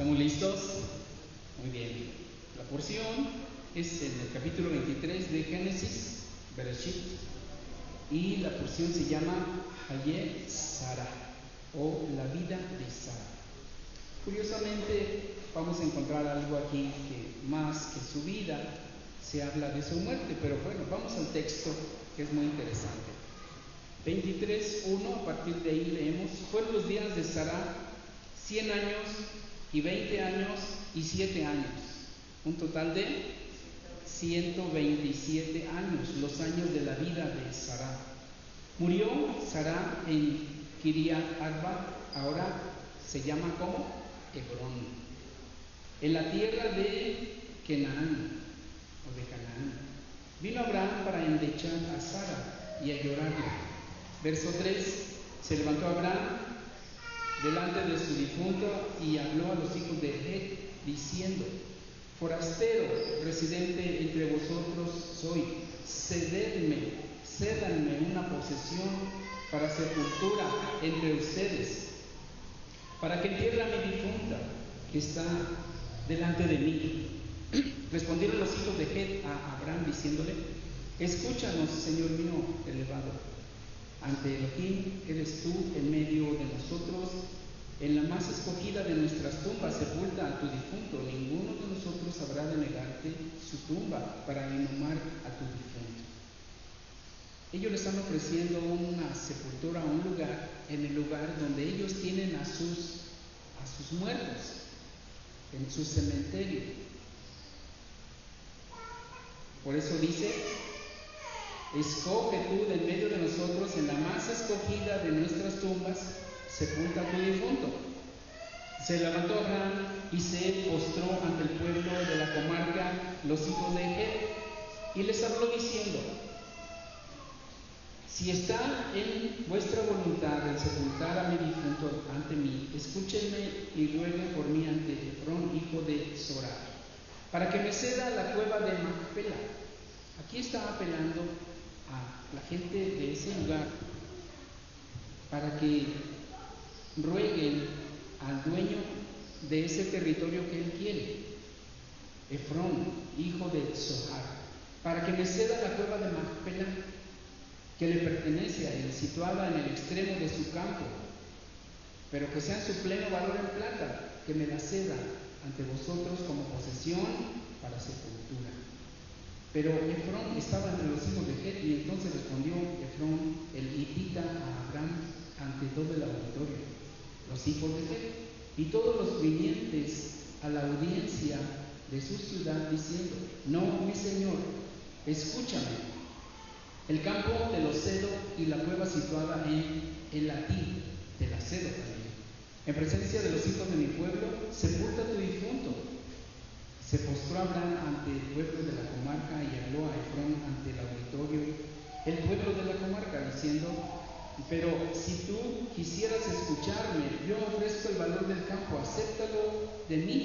¿Estamos listos? Muy bien. La porción es en el capítulo 23 de Génesis, Bereshit, y la porción se llama Hayé Sara, o la vida de Sara. Curiosamente, vamos a encontrar algo aquí que más que su vida se habla de su muerte, pero bueno, vamos al texto que es muy interesante. 23:1, a partir de ahí leemos: fueron los días de Sara 100 años y 20 años y 7 años, un total de 127 años, los años de la vida de Sara. Murió Sara en Kiriat Arba, ahora se llama como Hebrón, en la tierra de Canaán o de Canaán. Vino Abraham para endechar a Sara y a llorarla. Verso 3: se levantó Abraham delante de su difunto y habló a los hijos de Het, diciendo: forastero, residente entre vosotros soy, cédanme una posesión para sepultura entre ustedes, para que entierre a mi difunta que está delante de mí. Respondieron los hijos de Het a Abraham diciéndole: escúchanos, Señor mío elevado. Ante Elohim eres tú en medio de nosotros, en la más escogida de nuestras tumbas sepulta a tu difunto. Ninguno de nosotros habrá de negarte su tumba para inhumar a tu difunto. Ellos le están ofreciendo una sepultura, un lugar, en el lugar donde ellos tienen a sus muertos, en su cementerio. Por eso dice: escoge tú de en medio de nosotros, en la más escogida de nuestras tumbas, sepulta a tu difunto. Se levantó Abraham y se postró ante el pueblo de la comarca, los hijos de Het, y les habló diciendo: si está en vuestra voluntad el sepultar a mi difunto ante mí, escúchenme y rueguen por mí ante Efrón, hijo de Zorar, para que me ceda la cueva de Macpela. Aquí está apelando a la gente de ese lugar para que rueguen al dueño de ese territorio que él quiere, Efrón, hijo de Zohar, para que me ceda la cueva de Macpela que le pertenece a él, situada en el extremo de su campo, pero que sea en su pleno valor en plata, que me la ceda ante vosotros como posesión para sepultura. Pero Efrón estaba entre los hijos de Het, y entonces respondió Efrón el hitita a Abraham ante todo el auditorio, los hijos de Het y todos los vinientes a la audiencia de su ciudad, diciendo: no, mi señor, escúchame. El campo te lo cedo y la cueva situada en Elatí te la cedo también. En presencia de los hijos de mi pueblo, sepulta a tu difunto. Se postró Abraham ante el pueblo de la comarca y habló a Efrón ante el auditorio, el pueblo de la comarca, diciendo: pero si tú quisieras escucharme, yo ofrezco el valor del campo, acéptalo de mí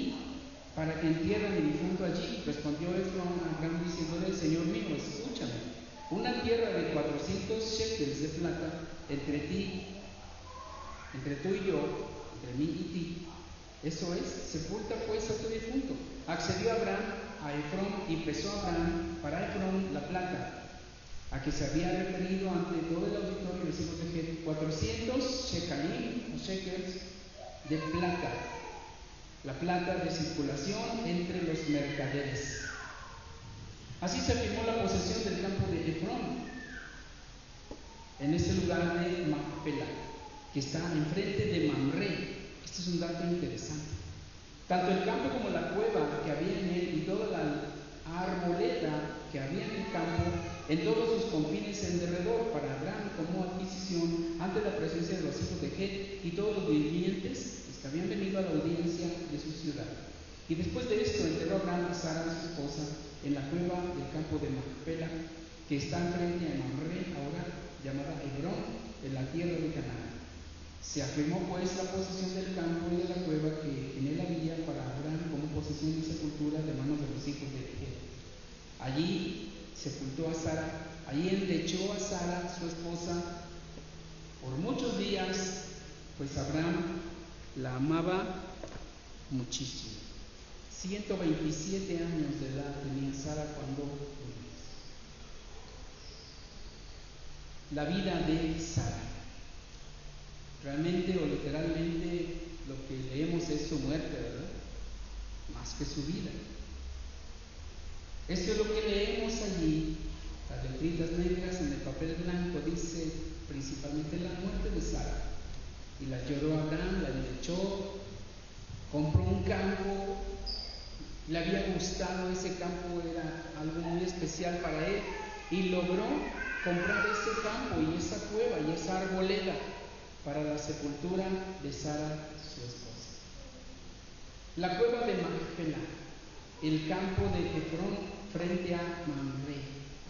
para que entierre a mi difunto allí. Respondió Efrón a Abraham diciéndole: Señor mío, escúchame. Una tierra de 400 shekels de plata entre tú y yo, entre mí y ti, eso es, sepulta pues a tu difunto. Accedió Abraham a Efrón y pesó Abraham para Efrón la plata a que se había referido ante todo el auditorio de los hijos de Het, 400 shekalim o shekels de plata, la plata de circulación entre los mercaderes. Así se afirmó la posesión del campo de Efrón en este lugar de Macpela, que está enfrente de Mamre. Este es un dato interesante. Tanto el campo como la cueva que había en él y toda la arboleda que había en el campo, en todos sus confines en derredor, para Abraham como adquisición ante la presencia de los hijos de Het y todos los vivientes que habían venido a la audiencia de su ciudad. Y después de esto enterró Abraham a Sara, su esposa, en la cueva del campo de Macpela, que está enfrente a Mamre, ahora llamada Hebrón, en la tierra de Canaán. Se afirmó pues la posesión del campo y de la cueva que en él había para Abraham como posesión y sepultura de manos de los hijos de Het. Allí sepultó a Sara, allí endechó a Sara, su esposa, por muchos días, pues Abraham la amaba muchísimo. 127 años de edad tenía Sara cuando murió. La vida de Sara. Realmente o literalmente lo que leemos es su muerte, ¿verdad? Más que su vida. Esto es lo que leemos allí. Las letritas negras en el papel blanco dice principalmente la muerte de Sara. Y la lloró Abraham, la endechó, compró un campo, le había gustado ese campo, era algo muy especial para él, y logró comprar ese campo y esa cueva y esa arboleda para la sepultura de Sara, su esposa. La cueva de Macpela, el campo de Hebrón frente a Mamre,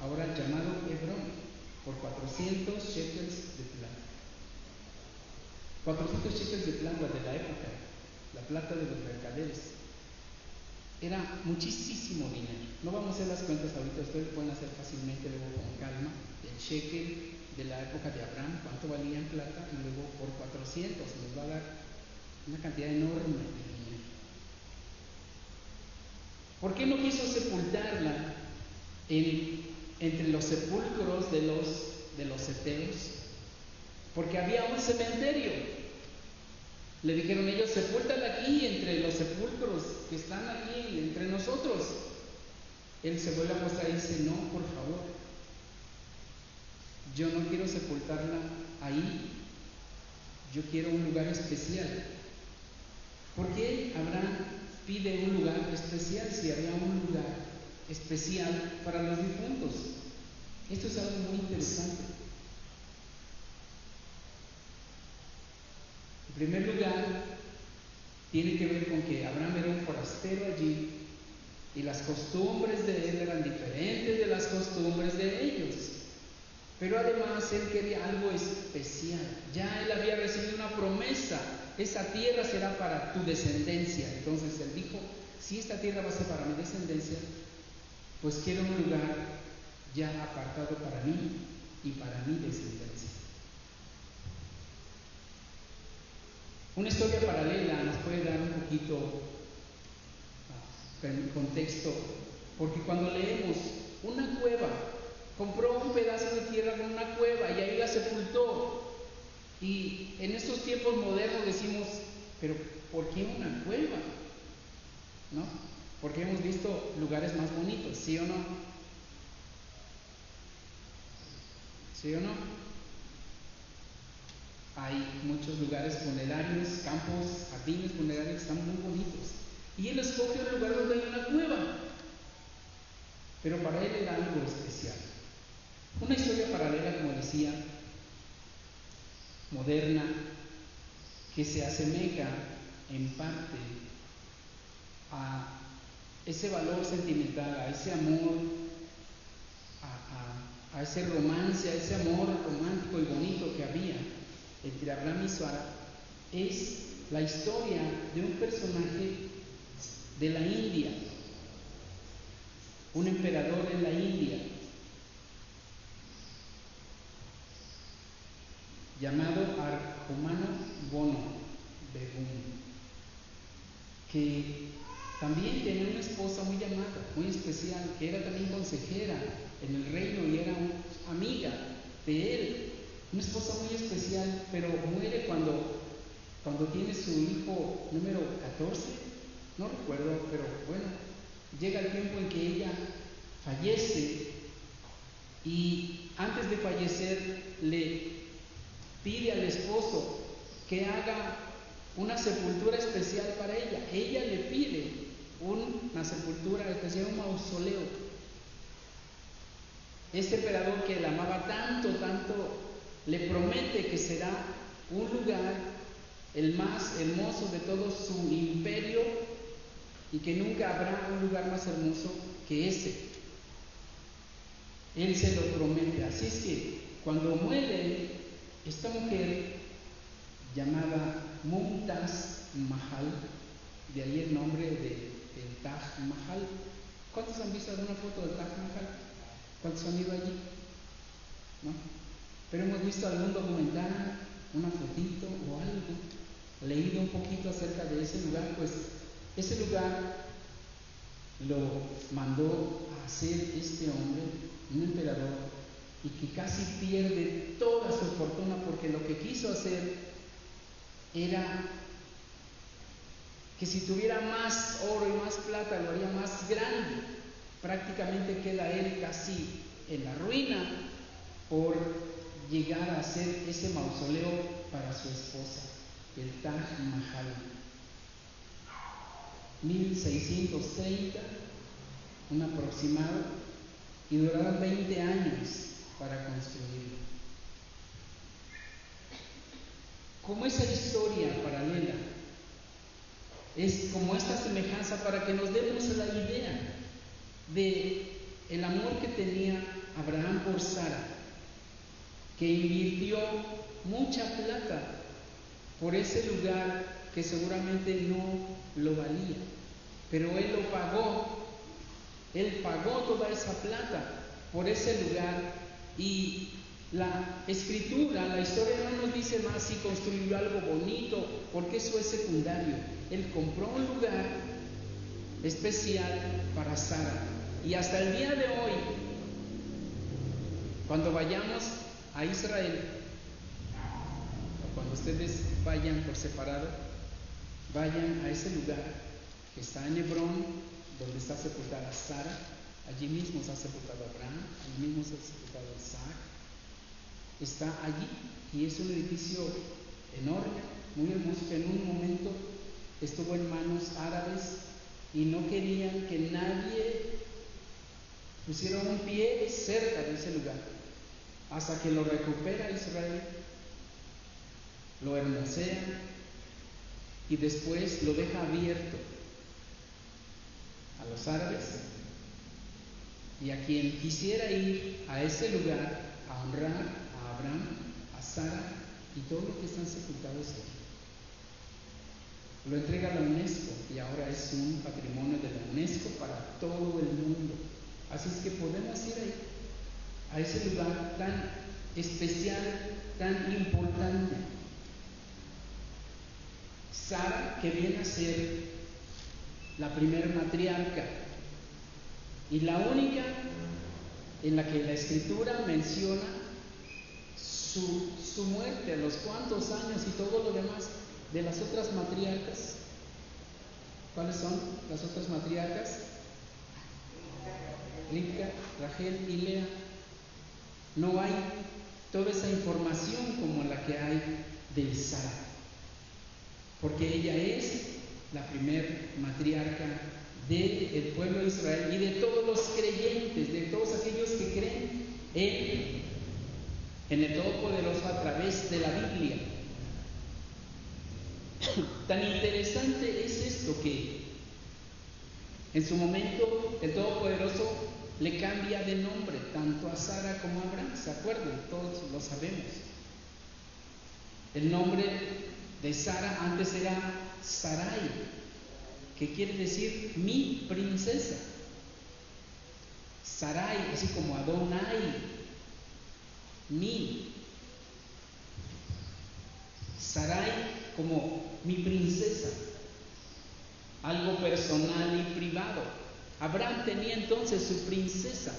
ahora llamado Hebrón, por 400 shekels de plata. 400 shekels de plata de la época, la plata de los mercaderes. Era muchísimo dinero. No vamos a hacer las cuentas ahorita, ustedes pueden hacer fácilmente, luego con calma, el shekel de la época de Abraham, cuánto valía en plata, y luego por 400 nos va a dar una cantidad enorme de dinero. ¿Por qué no quiso sepultarla entre los sepulcros de los heteos? Porque había un cementerio. Le dijeron ellos, sepúltala aquí entre los sepulcros que están aquí entre nosotros. Él se vuelve a mostrar y dice, no, por favor, yo no quiero sepultarla ahí, yo quiero un lugar especial. ¿Por qué Abraham pide un lugar especial si había un lugar especial para los difuntos? Esto es algo muy interesante. En primer lugar, tiene que ver con que Abraham era un forastero allí y las costumbres de él eran diferentes de las costumbres de ellos. Pero además él quería algo especial. Ya él había recibido una promesa: esa tierra será para tu descendencia. Entonces él dijo, si esta tierra va a ser para mi descendencia, pues quiero un lugar ya apartado para mí y para mi descendencia. Una historia paralela nos puede dar un poquito contexto, porque cuando leemos una cueva, compró un pedazo de tierra con una cueva y ahí la sepultó. Y en estos tiempos modernos decimos, pero ¿por qué una cueva? ¿No? Porque hemos visto lugares más bonitos, ¿sí o no? ¿Sí o no? Hay muchos lugares funerarios, campos, jardines funerarios que están muy bonitos. Y él escoge un lugar donde hay una cueva. Pero para él era algo especial. Una historia paralela, como decía, moderna, que se asemeja en parte a ese valor sentimental, a ese amor, a ese romance, a ese amor romántico y bonito que había entre Abraham y Sara, es la historia de un personaje de la India, un emperador en la India, llamado Arjumano Bono Begum, que también tenía una esposa muy llamada, muy especial, que era también consejera en el reino y era amiga de él. Una esposa muy especial, pero muere cuando tiene su hijo número 14, no recuerdo, pero bueno, llega el tiempo en que ella fallece y antes de fallecer le pide al esposo que haga una sepultura especial para ella. Ella le pide una sepultura especial, un mausoleo. Este emperador que la amaba tanto, le promete que será un lugar el más hermoso de todo su imperio y que nunca habrá un lugar más hermoso que ese. Él se lo promete. Así es que cuando muere esta mujer llamada Mumtaz Mahal, de ahí el nombre del Taj Mahal. ¿Cuántos han visto alguna foto del Taj Mahal? ¿Cuántos han ido allí? ¿No? Pero hemos visto algún documental, una fotito o algo, leído un poquito acerca de ese lugar, pues Ese lugar lo mandó a hacer este hombre, un emperador, y que casi pierde toda su fortuna porque lo que quiso hacer era que si tuviera más oro y más plata lo haría más grande. Prácticamente queda él casi en la ruina por llegar a hacer ese mausoleo para su esposa, el Taj Mahal. 1630, un aproximado, y duraron 20 años para construirlo. Como esa historia paralela, es como esta semejanza para que nos demos la idea de el amor que tenía Abraham por Sara, que invirtió mucha plata por ese lugar que seguramente no lo valía, pero él lo pagó, él pagó toda esa plata por ese lugar. Y la escritura, la historia no nos dice más si construyó algo bonito, porque eso es secundario. Él compró un lugar especial para Sara, y hasta el día de hoy, cuando vayamos a Israel, o cuando ustedes vayan por separado, vayan a ese lugar que está en Hebrón, donde está sepultada Sara. Allí mismo se ha sepultado Abraham, allí mismo se ha sepultado Isaac. Está allí, y es un edificio enorme, muy hermoso, que en un momento estuvo en manos árabes y no querían que nadie pusiera un pie cerca de ese lugar, hasta que lo recupera Israel, lo hermosea y después lo deja abierto a los árabes, y a quien quisiera ir a ese lugar a honrar a Abraham, a Sara y todo lo que están sepultados ahí. Lo entrega a la UNESCO y ahora es un patrimonio de la UNESCO para todo el mundo. Así es que podemos ir ahí, a ese lugar tan especial, tan importante. Sara, que viene a ser la primera matriarca y la única en la que la escritura menciona su muerte, a los cuantos años y todo lo demás. De las otras matriarcas, ¿cuáles son las otras matriarcas? Rivka, Rachel y Lea. No hay toda esa información como la que hay de Sara, porque ella es la primer matriarca del pueblo de Israel y de todos los creyentes, de todos aquellos que creen en el Todopoderoso a través de la Biblia. Tan interesante es esto que en su momento el Todopoderoso le cambia de nombre tanto a Sara como a Abraham. ¿Se acuerdan? Todos lo sabemos. El nombre de Sara antes era Sarai, que quiere decir mi princesa. Sarai, así como Adonai, mi. Sarai como mi princesa, algo personal y privado. Abraham tenía entonces su princesa.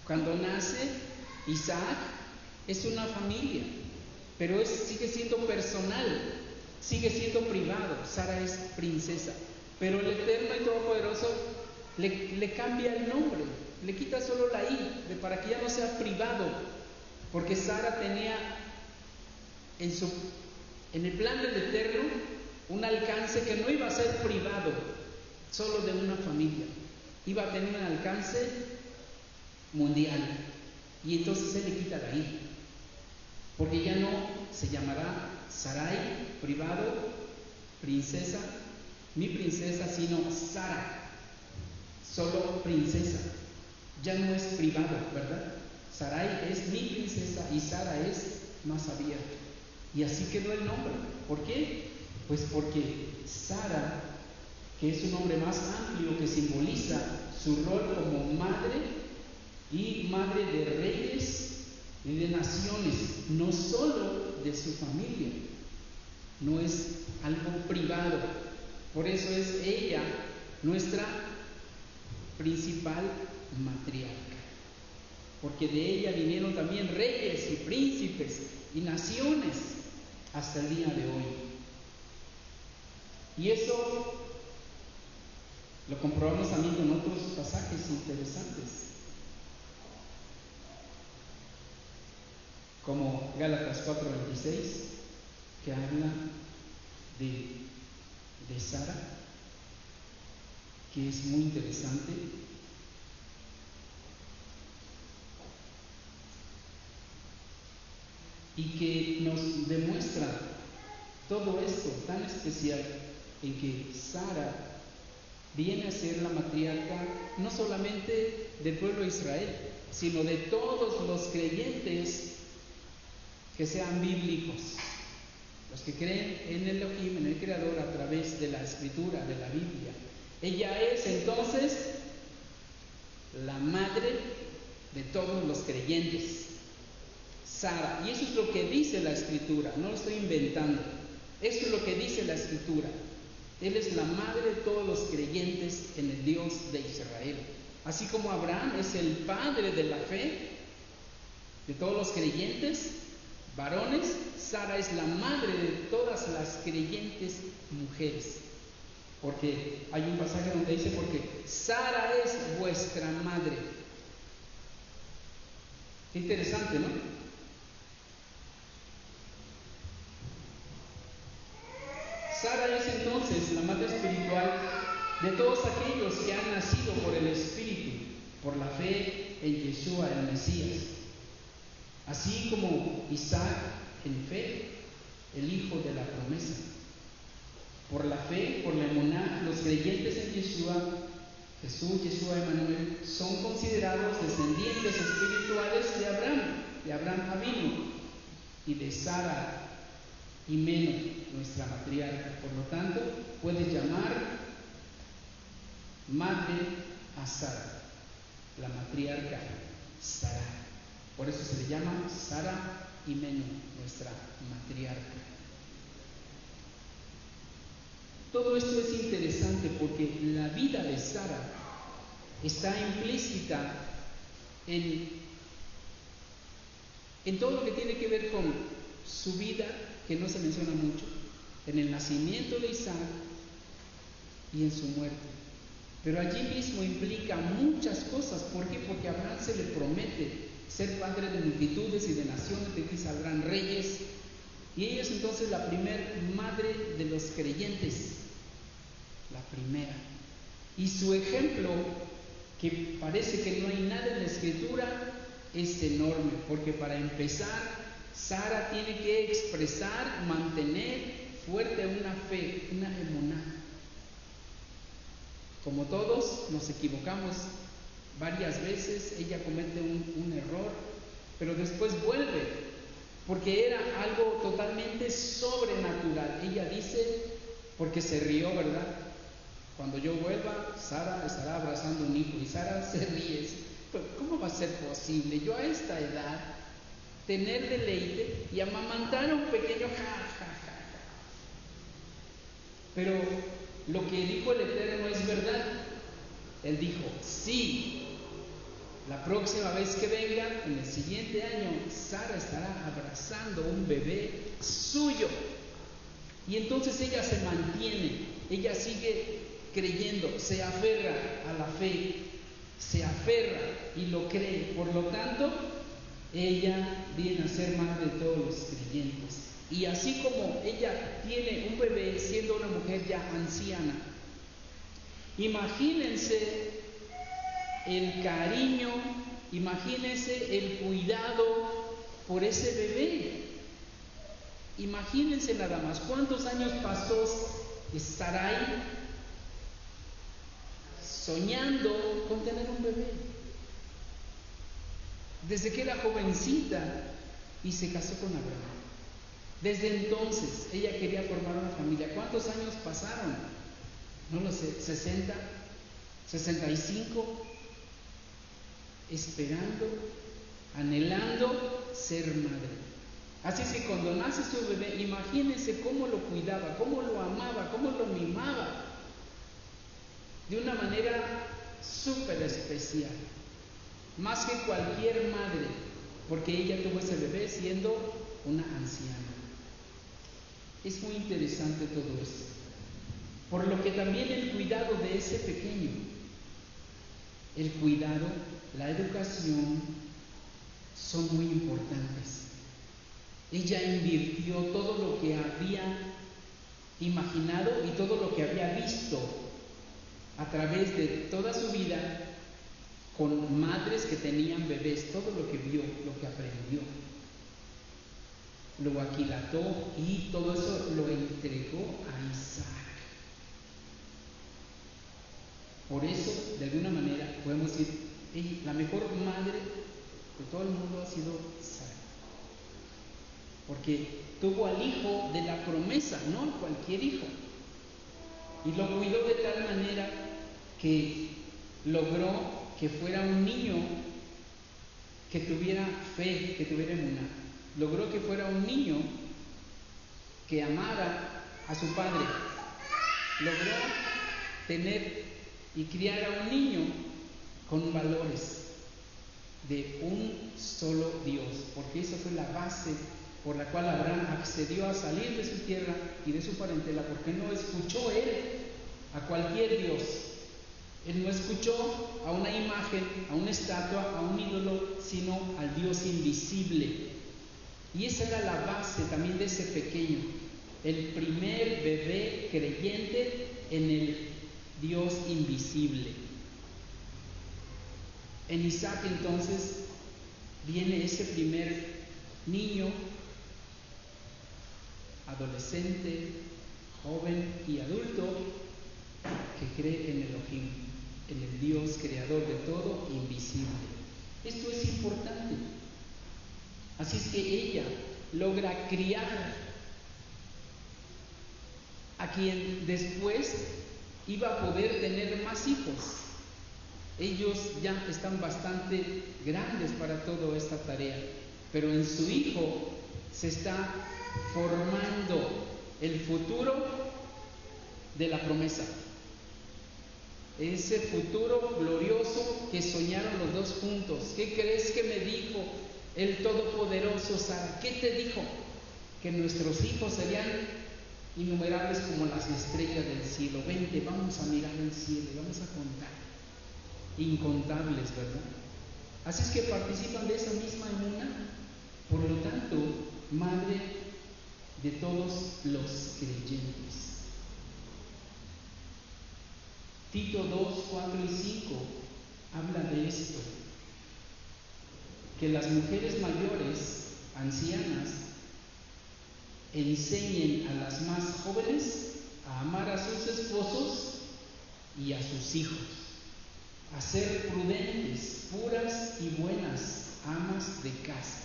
Cuando nace Isaac, es una familia, pero sigue siendo personal, sigue siendo privado. Sara es princesa, pero el Eterno y Todopoderoso le cambia el nombre, le quita solo la I, para que ya no sea privado, porque Sara tenía en el plan del Eterno un alcance que no iba a ser privado, solo de una familia, iba a tener un alcance mundial. Y entonces él le quita la I, porque ya no se llamará Sarai, privado, princesa, mi princesa, sino Sara, solo princesa. Ya no es privado, ¿verdad? Sarai es mi princesa y Sara es más abierto. Y así quedó el nombre. ¿Por qué? Pues porque Sara, que es un nombre más amplio que simboliza su rol como madre y madre de reyes y de naciones, no solo de su familia. no es algo privado. Por eso es ella nuestra principal matriarca, porque de ella vinieron también reyes y príncipes y naciones hasta el día de hoy. Y eso lo comprobamos también con otros pasajes interesantes, como Gálatas 4:26, que habla de Sara, que es muy interesante. Y que nos demuestra todo esto tan especial en que Sara viene a ser la matriarca no solamente del pueblo de Israel, sino de todos los creyentes que sean bíblicos, los que creen en el Elohim, en el Creador, a través de la Escritura, de la Biblia. Ella es entonces la madre de todos los creyentes, Sara. Y eso es lo que dice la Escritura, no lo estoy inventando. Eso es lo que dice la Escritura. Él es la madre de todos los creyentes en el Dios de Israel. Así como Abraham es el padre de la fe de todos los creyentes varones, Sara es la madre de todas las creyentes mujeres. Porque hay un pasaje donde dice, porque Sara es vuestra madre. Qué interesante, ¿no? Sara es entonces la madre espiritual de todos aquellos que han nacido por el Espíritu, por la fe en Yeshua el Mesías. Así como Isaac en fe, el hijo de la promesa. Por la fe, por la emuná, los creyentes en Yeshua, Jesús, Yeshua Emmanuel, son considerados descendientes espirituales de Abraham Avinu y de Sara Imeno, nuestra matriarca. Por lo tanto, puedes llamar madre a Sara, la matriarca Sara. Por eso se le llama Sara Imeno, nuestra matriarca. Todo esto es interesante porque la vida de Sara está implícita en todo lo que tiene que ver con su vida, que no se menciona mucho, en el nacimiento de Isaac y en su muerte. Pero allí mismo implica muchas cosas. ¿Por qué? Porque a Abraham se le promete ser padre de multitudes y de naciones, de que saldrán reyes. Y ella es entonces la primer madre de los creyentes, la primera. Y su ejemplo, que parece que no hay nada en la Escritura, es enorme, porque para empezar, Sara tiene que expresar, mantener fuerte una fe, una emuná. Como todos nos equivocamos varias veces, ella comete un error, pero después vuelve, porque era algo totalmente sobrenatural. Ella dice, porque se rió, ¿verdad? Cuando yo vuelva, Sara estará abrazando un hijo, y Sara se ríe. ¿Cómo va a ser posible yo a esta edad tener deleite y amamantar a un pequeño Pero lo que dijo el Eterno es verdad. Él dijo, sí, la próxima vez que venga, en el siguiente año, Sara estará abrazando un bebé suyo. Y entonces ella se mantiene, ella sigue creyendo, se aferra a la fe, se aferra y lo cree. Por lo tanto, ella viene a ser madre de todos los creyentes. Y así como ella tiene un bebé siendo una mujer ya anciana, imagínense el cariño, imagínense el cuidado por ese bebé. Imagínense nada más, ¿cuántos años pasó Sarai soñando con tener un bebé? Desde que era jovencita y se casó con Abraham. Desde entonces ella quería formar una familia. ¿Cuántos años pasaron? No lo sé, 60, 65, esperando, anhelando ser madre. Así es que cuando nace su bebé, imagínense cómo lo cuidaba, cómo lo amaba, cómo lo mimaba, de una manera súper especial, más que cualquier madre, porque ella tuvo ese bebé siendo una anciana. Es muy interesante todo esto, por lo que también el cuidado de ese pequeño, el cuidado, la educación, son muy importantes. Ella invirtió todo lo que había imaginado y todo lo que había visto a través de toda su vida con madres que tenían bebés, todo lo que vio, lo que aprendió, lo aquilató y todo eso lo entregó a Isaac. Por eso, de alguna manera, podemos decir, la mejor madre de todo el mundo ha sido Sara, porque tuvo al hijo de la promesa, no cualquier hijo, y lo cuidó de tal manera que logró que fuera un niño que tuviera fe, que tuviera emuná. Logró que fuera un niño que amara a su padre. Logró tener y criar a un niño con valores de un solo Dios, porque esa fue la base por la cual Abraham accedió a salir de su tierra y de su parentela, porque no escuchó él a cualquier Dios. Él no escuchó a una imagen, a una estatua, a un ídolo, sino al Dios invisible. Y esa era la base también de ese pequeño, el primer bebé creyente en el Dios invisible. En Isaac entonces viene ese primer niño, adolescente, joven y adulto, que cree en Elohim, en el Dios creador de todo, invisible. Esto es importante. Así es que ella logra criar a quien después iba a poder tener más hijos. Ellos ya están bastante grandes para toda esta tarea, pero en su hijo se está formando el futuro de la promesa. Ese futuro glorioso que soñaron los dos juntos. ¿Qué crees que me dijo el Todopoderoso, Sara? ¿Qué te dijo? Que nuestros hijos serían innumerables como las estrellas del cielo. Vente, vamos a mirar el cielo y vamos a contar. Incontables, ¿verdad? Así es que participan de esa misma emuná, por lo tanto, madre de todos los creyentes. Tito 2, 4 y 5 habla de esto, que las mujeres mayores, ancianas, enseñen a las más jóvenes a amar a sus esposos y a sus hijos, a ser prudentes, puras y buenas amas de casa,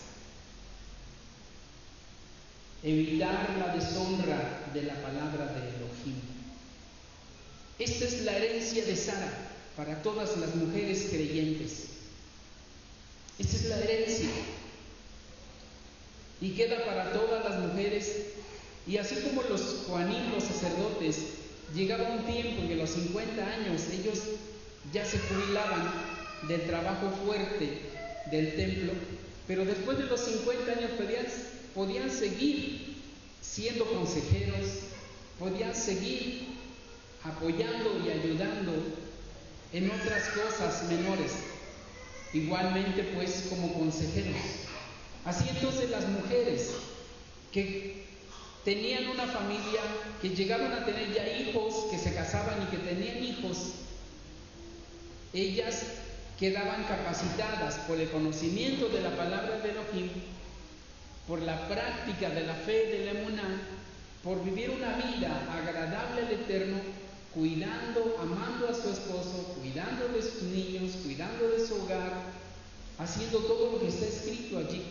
evitar la deshonra de la palabra de Elohim. Esta es la herencia de Sara para todas las mujeres creyentes. Esta es la herencia. Y queda para todas las mujeres. Y así como los Joanim, los sacerdotes, llegaba un tiempo en que a los 50 años ellos ya se jubilaban del trabajo fuerte del templo, pero después de los 50 años podían seguir siendo consejeros, podían seguir apoyando y ayudando en otras cosas menores, igualmente pues como consejeros. Así entonces las mujeres que tenían una familia, que llegaban a tener ya hijos, que se casaban y que tenían hijos, ellas quedaban capacitadas por el conocimiento de la palabra de Elohim, por la práctica de la fe de la emuná, por vivir una vida agradable al Eterno, cuidando, amando a su esposo, cuidando de sus niños, cuidando de su hogar, haciendo todo lo que está escrito allí.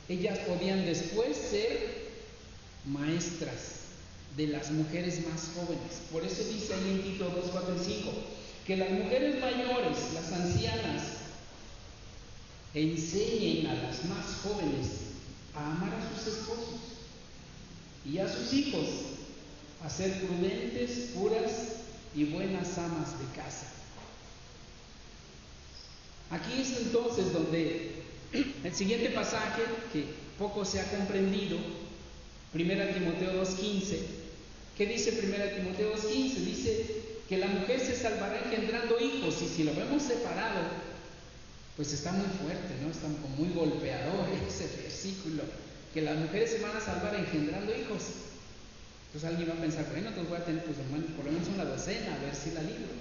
Ellas podían después ser maestras de las mujeres más jóvenes. Por eso dice ahí en Tito 2, 4 y 5, que las mujeres mayores, las ancianas, enseñen a las más jóvenes a amar a sus esposos. y a sus hijos a ser prudentes, puras y buenas amas de casa. Aquí es entonces donde el siguiente pasaje, que poco se ha comprendido, 1 Timoteo 2:15, ¿qué dice 1 Timoteo 2:15? Dice que la mujer se salvará engendrando hijos, y si lo vemos separado, pues está muy fuerte, ¿no? Está muy golpeador ese versículo, que las mujeres se van a salvar engendrando hijos. Entonces alguien va a pensar, bueno, entonces voy a tener pues por lo menos una docena, a ver si la libro.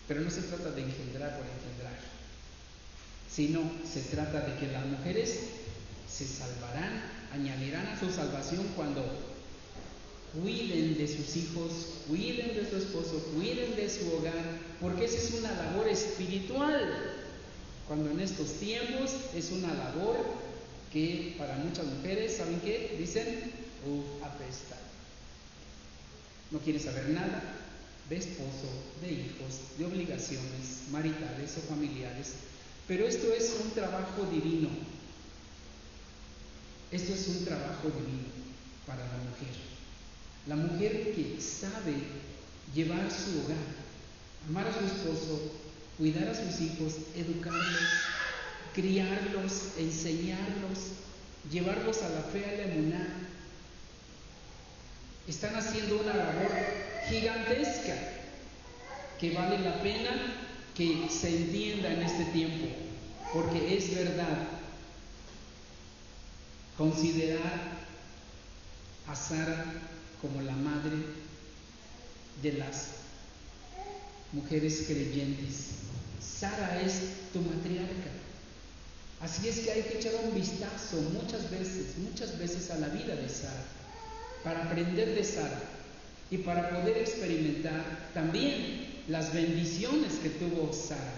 Pero no se trata de engendrar por engendrar, sino se trata de que las mujeres se salvarán, añadirán a su salvación cuando cuiden de sus hijos, cuiden de su esposo, cuiden de su hogar, porque esa es una labor espiritual, cuando en estos tiempos es una labor que para muchas mujeres, ¿saben qué? Dicen, apesta. No quiere saber nada de esposo, de hijos, de obligaciones maritales o familiares. Pero esto es un trabajo divino. Esto es un trabajo divino para la mujer. La mujer que sabe llevar su hogar, amar a su esposo, cuidar a sus hijos, educarlos, criarlos, enseñarlos, llevarlos a la fe, a la emuná, están haciendo una labor gigantesca que vale la pena que se entienda en este tiempo, porque es verdad, considerar a Sara como la madre de las mujeres creyentes. Sara es tu matriarca. Así es que hay que echar un vistazo muchas veces a la vida de Sara, para aprender de Sara y para poder experimentar también las bendiciones que tuvo Sara.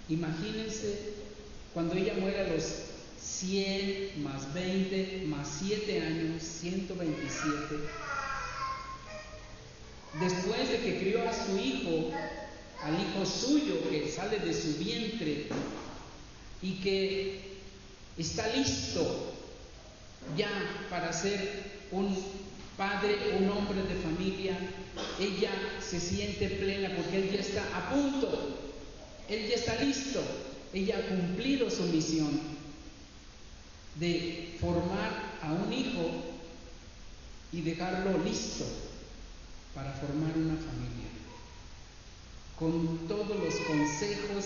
Imagínense cuando ella muere a los 100 más 20 más 7 años, 127. Después de que crió a su hijo, al hijo suyo que sale de su vientre y que está listo ya para ser un padre, un hombre de familia, ella se siente plena porque él ya está a punto, él ya está listo, ella ha cumplido su misión de formar a un hijo y dejarlo listo para formar una familia, con todos los consejos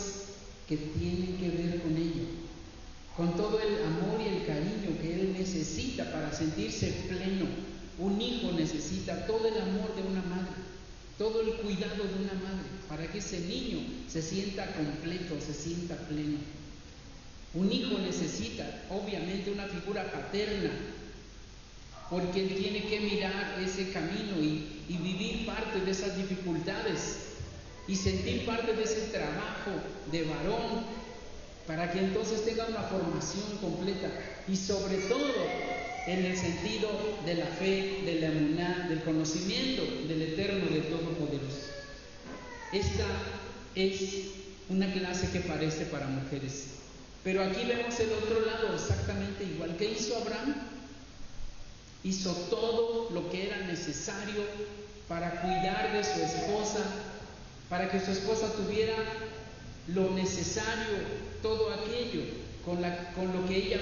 que tienen que ver con ello, con todo el amor y el cariño que él necesita para sentirse pleno. Un hijo necesita todo el amor de una madre, todo el cuidado de una madre, para que ese niño se sienta completo, se sienta pleno. Un hijo necesita, obviamente, una figura paterna, porque él tiene que mirar ese camino y vivir parte de esas dificultades y sentir parte de ese trabajo de varón, para que entonces tenga una formación completa y sobre todo en el sentido de la fe, de la emuná, del conocimiento del Eterno, del Todopoderoso. Esta es una clase que parece para mujeres, pero aquí vemos el otro lado exactamente igual. ¿Qué hizo Abraham? Hizo todo lo que era necesario para cuidar de su esposa, para que su esposa tuviera lo necesario, todo aquello con lo que ella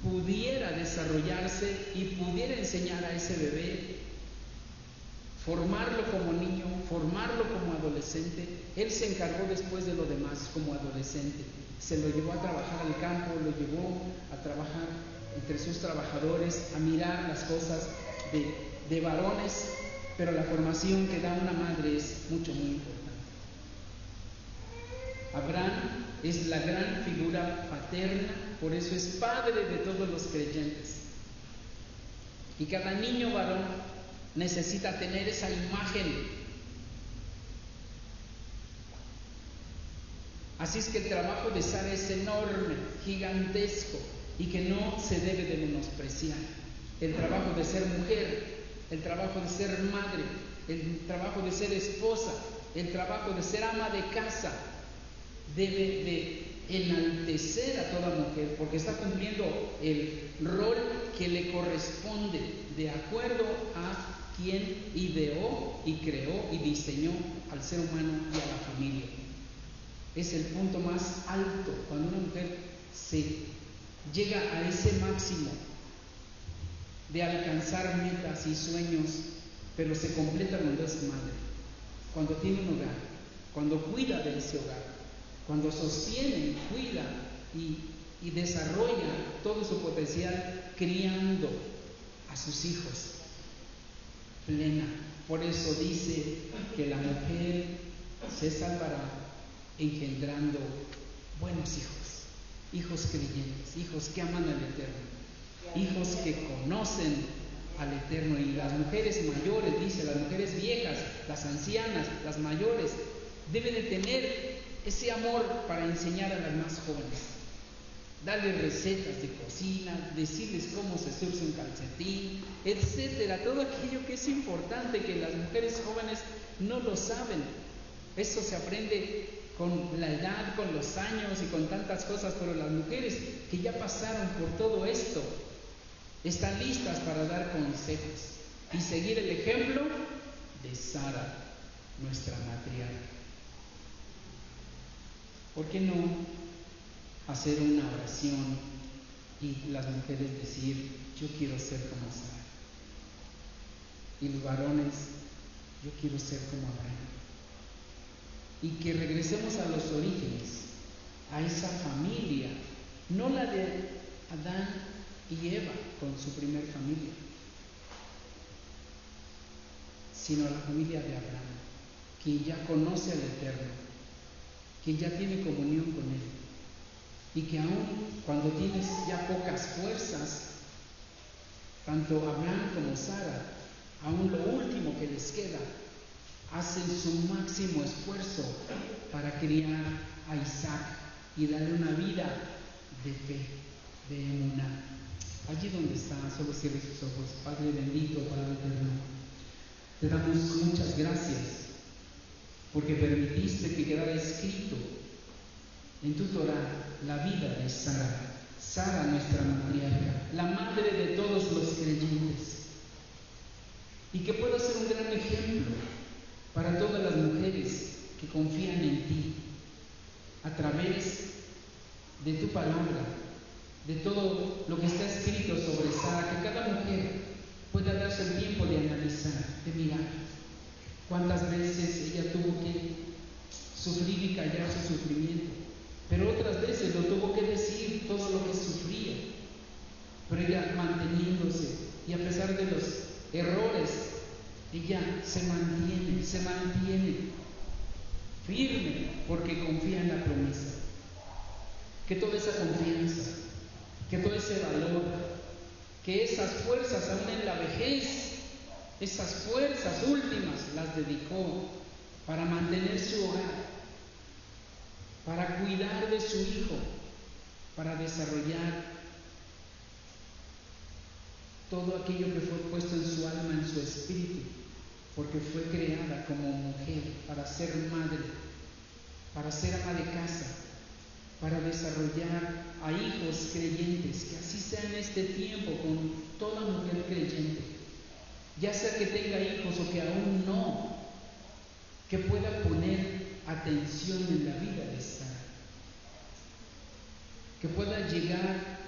pudiera desarrollarse y pudiera enseñar a ese bebé, formarlo como niño, formarlo como adolescente. Él se encargó después de lo demás como adolescente. Se lo llevó a trabajar al campo, lo llevó a trabajar entre sus trabajadores, a mirar las cosas de varones, pero la formación que da una madre es mucho, muy importante. Abraham es la gran figura paterna, por eso es padre de todos los creyentes. Y cada niño varón necesita tener esa imagen. Así es que el trabajo de Sara es enorme, gigantesco, y que no se debe de menospreciar. El trabajo de ser mujer, el trabajo de ser madre, el trabajo de ser esposa, el trabajo de ser ama de casa, debe de enaltecer a toda mujer, porque está cumpliendo el rol que le corresponde de acuerdo a quien ideó y creó y diseñó al ser humano y a la familia. Es el punto más alto cuando una mujer se llega a ese máximo de alcanzar metas y sueños, pero se completa cuando es madre, cuando tiene un hogar, cuando cuida de ese hogar, cuando sostiene, cuida y desarrolla todo su potencial criando a sus hijos plena. Por eso dice que la mujer se salvará engendrando buenos hijos creyentes, hijos que aman al Eterno, hijos que conocen al Eterno. Y las mujeres mayores, dice, las mujeres viejas, las ancianas, las mayores, deben de tener ese amor para enseñar a las más jóvenes, darles recetas de cocina, decirles cómo se surce un calcetín, etcétera. Todo aquello que es importante, que las mujeres jóvenes no lo saben. Eso se aprende con la edad, con los años y con tantas cosas, pero las mujeres que ya pasaron por todo esto están listas para dar consejos y seguir el ejemplo de Sara, nuestra matriarca. ¿Por qué no hacer una oración y las mujeres decir: yo quiero ser como Sara? Y los varones: yo quiero ser como Abraham. Y que regresemos a los orígenes, a esa familia, no la de Adán y Eva con su primer familia, sino la familia de Abraham, quien ya conoce al Eterno, quien ya tiene comunión con Él, y que aún cuando tienes ya pocas fuerzas, tanto Abraham como Sara, aún lo último que les queda, hacen su máximo esfuerzo para criar a Isaac y darle una vida de fe, de emuná. Allí donde está, solo cierre sus ojos. Padre bendito, Padre eterno, te damos muchas gracias porque permitiste que quedara escrito en tu Torah la vida de Sara, nuestra matriarca, la madre de todos los creyentes, y que pueda ser un gran ejemplo para todas las mujeres que confían en ti a través de tu palabra, de todo lo que está escrito sobre Sara, que cada mujer pueda darse el tiempo de analizar, de mirar cuántas veces ella tuvo que sufrir y callar su sufrimiento, pero otras veces lo tuvo que decir todo lo que sufría, pero ella manteniéndose, y a pesar de los errores, ella se mantiene firme porque confía en la promesa. Que toda esa confianza, que todo ese valor, que esas fuerzas aún en la vejez, esas fuerzas últimas las dedicó para mantener su hogar, para cuidar de su hijo, para desarrollar todo aquello que fue puesto en su alma, en su espíritu, porque fue creada como mujer para ser madre, para ser ama de casa, para desarrollar a hijos creyentes, que así sea en este tiempo con toda mujer creyente, ya sea que tenga hijos o que aún no, que pueda poner atención en la vida de Sara, que pueda llegar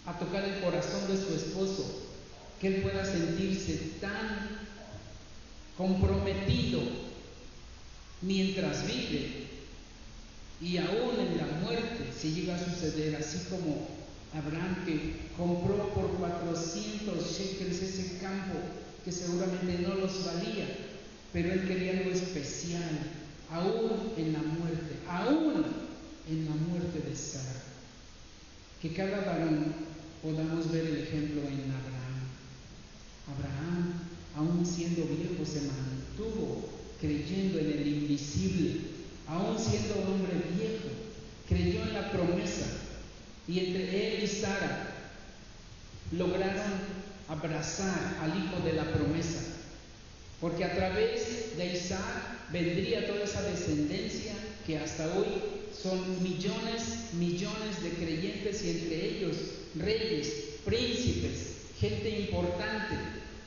a tocar el corazón de su esposo, que él pueda sentirse tan comprometido mientras vive, y aún en la muerte, si llega a suceder, así como Abraham, que compró por 400 shekels ese campo que seguramente no los valía, pero él quería algo especial, aún en la muerte de Sara. Que cada varón podamos ver el ejemplo en Abraham, aún siendo viejo, se mantuvo creyendo en el invisible, aún siendo hombre viejo, creyó en la promesa, y entre él y Sara lograron abrazar al hijo de la promesa, porque a través de Isaac vendría toda esa descendencia que hasta hoy son millones de creyentes y entre ellos reyes, príncipes, gente importante,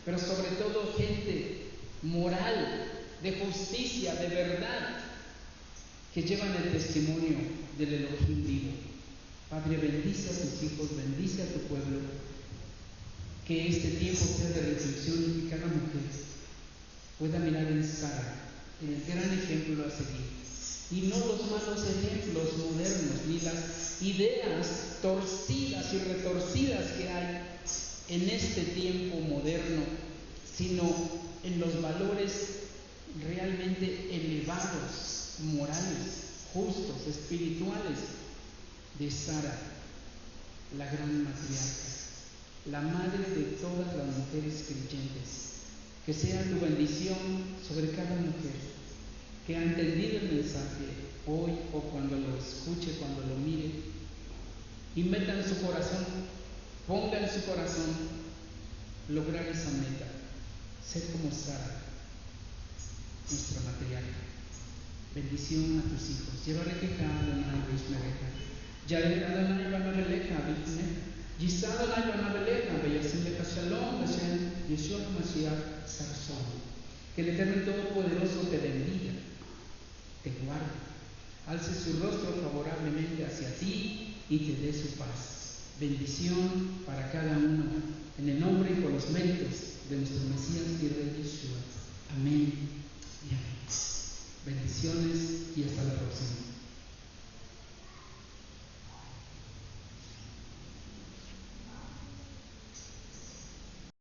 pero sobre todo gente moral, de justicia, de verdad, que llevan el testimonio del Elohim vivo. Padre, bendice a tus hijos, bendice a tu pueblo, que este tiempo sea de reflexión y que cada mujer pueda mirar en Sara el gran ejemplo a seguir, y no los malos ejemplos modernos, ni las ideas torcidas y retorcidas que hay en este tiempo moderno, sino en los valores realmente elevados, morales, justos, espirituales de Sara, la gran matriarca, la madre de todas las mujeres creyentes. Que sea tu bendición sobre cada mujer que ha entendido el mensaje hoy o cuando lo escuche, cuando lo mire, y meta en su corazón, ponga en su corazón lograr esa meta, ser como Sara, nuestra matriarca. Bendición a tus hijos. Llevarekeja Adonai Bishmereja. Yareh Adonai Banabeleja Bishmereja. Yisad Adonai Banabeleja Beyasimleja Shalom Beshem Yeshua Mashiach Sarzón. Que el Eterno Todopoderoso te bendiga, te guarde, alce su rostro favorablemente hacia ti y te dé su paz. Bendición para cada uno, en el nombre y por los méritos de nuestro Mesías y Rey Yeshua. Amén.